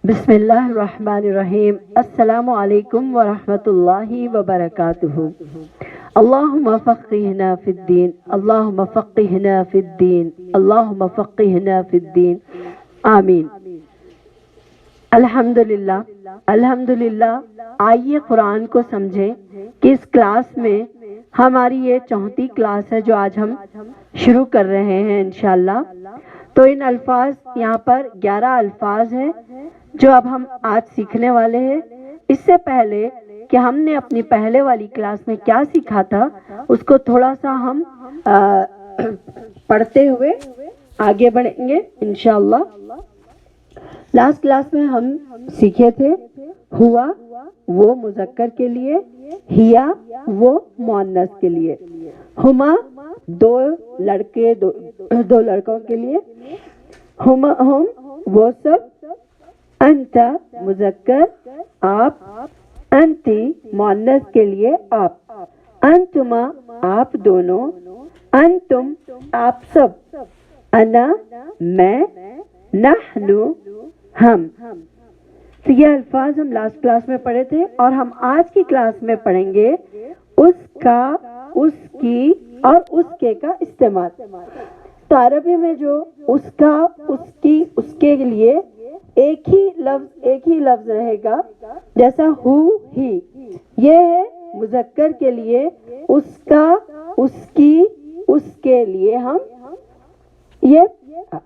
بسم اللہ الرحمن الرحیم۔ السلام علیکم ورحمۃ اللہ وبرکاتہ۔ اللہم فقہنا فی الدین، اللہم فقہنا فی الدین، اللہم فقہنا فی الدین، آمین۔ الحمدللہ الحمدللہ۔ آئیے قرآن کو سمجھیں کہ اس کلاس میں ہماری یہ 34 کلاس ہے جو آج ہم شروع کر رہے ہیں انشاءاللہ۔ تو ان الفاظ یہاں پر 11 الفاظ ہیں جو اب ہم آج سیکھنے والے ہیں۔ اس سے پہلے کہ ہم نے اپنی پہلے والی کلاس میں کیا سیکھا تھا اس کو تھوڑا سا ہم پڑھتے ہوئے آگے بڑھیں گے انشاءاللہ۔ لاسٹ کلاس میں ہم سیکھے تھے ہوا وہ مذکر کے لیے، ہیا وہ مؤنث کے لیے، ہما دو لڑکے دو لڑکوں کے لیے، ہم وہ سب، انت مذکر آپ، انتی مؤنث کے لیے آپ، انتما آپ دونوں، انتم آپ سب، انا میں، نحنو ہم۔ تو یہ الفاظ ہم لاسٹ کلاس میں پڑھے تھے اور ہم آج کی کلاس میں پڑھیں گے اس کا، اس کی اور اس کے کا استعمال۔ تو عربی میں جو اس کا، اس کی، اس کے لیے ایک ہی لفظ رہے گا، جیسا ہو ہی، یہ ہے مذکر کے لیے اس کا، اس کی، اس کے لیے ہم یہ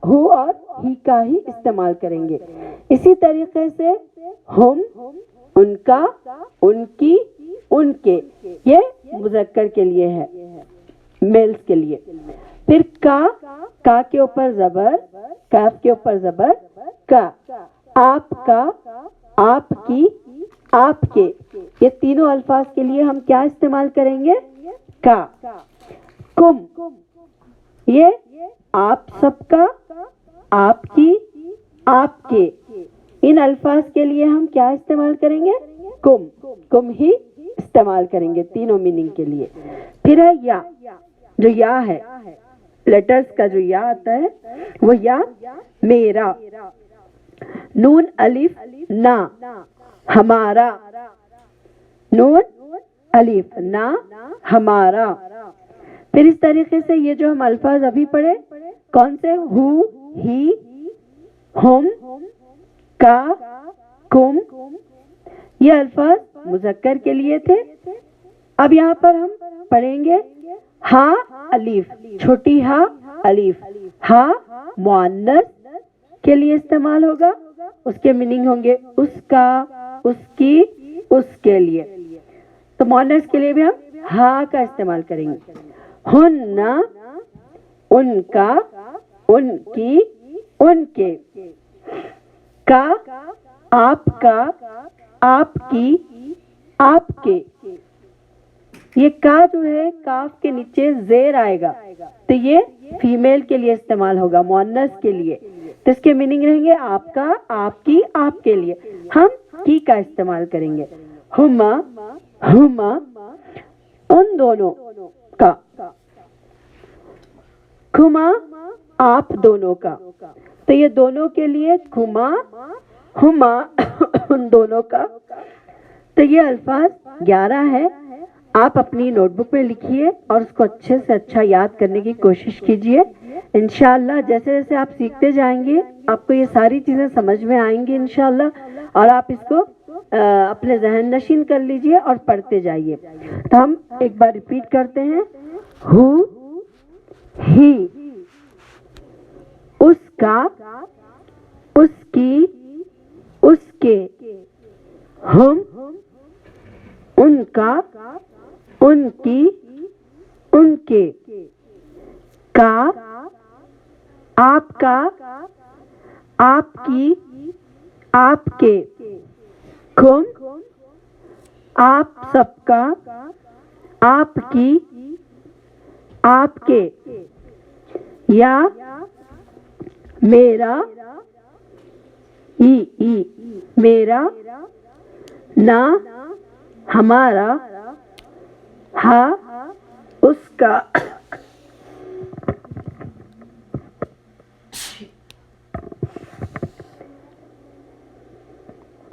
ہو اور ہی کا ہی استعمال کریں گے۔ اسی طریقے سے ہم، ان کا، ان کی، ان کے، یہ مذکر کے لیے ہے، میلز کے لیے۔ پھر کا کے اوپر زبر، کاف کے اوپر زبر، کا، آپ کا، آپ کی، آپ کے، یہ تینوں الفاظ کے لیے ہم کیا استعمال کریں گے؟ کا۔ کم، یہ آپ سب کا، آپ کی، آپ کے، ان الفاظ کے لیے ہم کیا استعمال کریں گے؟ کم، کم ہی استعمال کریں گے تینوں میننگ کے لیے۔ پھر ہے یا، جو یا ہے، لیٹرز کا جو یا آتا ہے وہ یا میرا، نون الف نا، ہمارا، نون الف نا، ہمارا۔ پھر اس طریقے سے یہ جو ہم الفاظ ابھی پڑھے کون سے؟ ہو، ہی، ہم، کا، کم، یہ الفاظ مذکر کے لیے تھے۔ اب یہاں پر ہم پڑھیں گے ہا الف، چھوٹی ہا الف، ہا مؤنث کے لیے استعمال ہوگا، اس کے میننگ ہوں گے اس کا، اس کی، اس کے لیے۔ تو مؤنث کے لیے بھی ہم ہا کا استعمال کریں گے۔ ہن، ان کا، ان کی، ان کے، کا، آپ کا، آپ کی، آپ کے۔ یہ کا جو ہے کاف کے نیچے زیر آئے گا تو یہ فیمیل کے لیے استعمال ہوگا، مؤنث کے لیے، تو اس کے میننگ رہیں گے آپ کا، آپ کی، آپ کے لیے۔ ہم کی کا استعمال کریں گے، ہما، ہما، ان دونوں کا، کھما، آپ دونوں کا۔ تو یہ دونوں کے لیے کھما، ہما، ان دونوں کا۔ تو یہ الفاظ 11 ہے۔ آپ اپنی نوٹ بک میں لکھیے اور اس کو اچھے سے اچھا یاد کرنے کی کوشش کیجیے۔ انشاءاللہ جیسے جیسے آپ سیکھتے جائیں گے آپ کو یہ ساری چیزیں سمجھ میں آئیں گی انشاءاللہ، اور آپ اس کو اپنے ذہن نشین کر لیجیے اور پڑھتے جائیے۔ تو ہم ایک بار ریپیٹ کرتے ہیں، ہو، ہی، اس کا، اس کی، اس کے، ہم، ان کا، ان کی، ان کے، کا، آپ کا، آپ کی، آپ کے، کم، آپ سب کا، آپ کی، آپ کے، یا میرا، ای میرا، نا ہمارا، ہا اس کا۔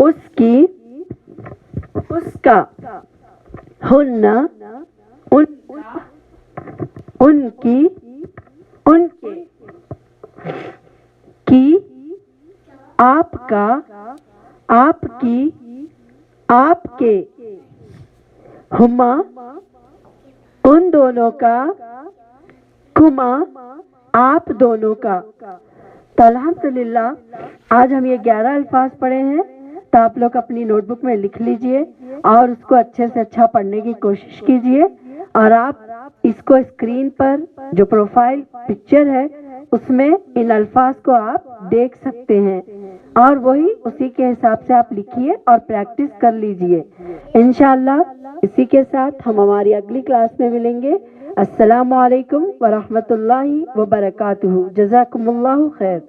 اس کی اس کا ہن ان ان کی ان کے کی آپ کا آپ کی آپ کے ہما ان دونوں کا کما آپ دونوں کا. تو الحمدللہ آج ہم یہ 11 الفاظ پڑھے ہیں. تو آپ لوگ اپنی نوٹ بک میں لکھ لیجئے اور اس کو اچھے سے اچھا پڑھنے کی کوشش کیجئے. اور آپ اس کو اسکرین پر جو پروفائل پکچر ہے اس میں ان الفاظ کو آپ دیکھ سکتے ہیں اور وہی اسی کے حساب سے آپ لکھیے اور پریکٹس کر لیجئے. انشاءاللہ اسی کے ساتھ ہم ہماری اگلی کلاس میں ملیں گے. السلام علیکم ورحمۃ اللہ وبرکاتہ. جزاکم اللہ خیر.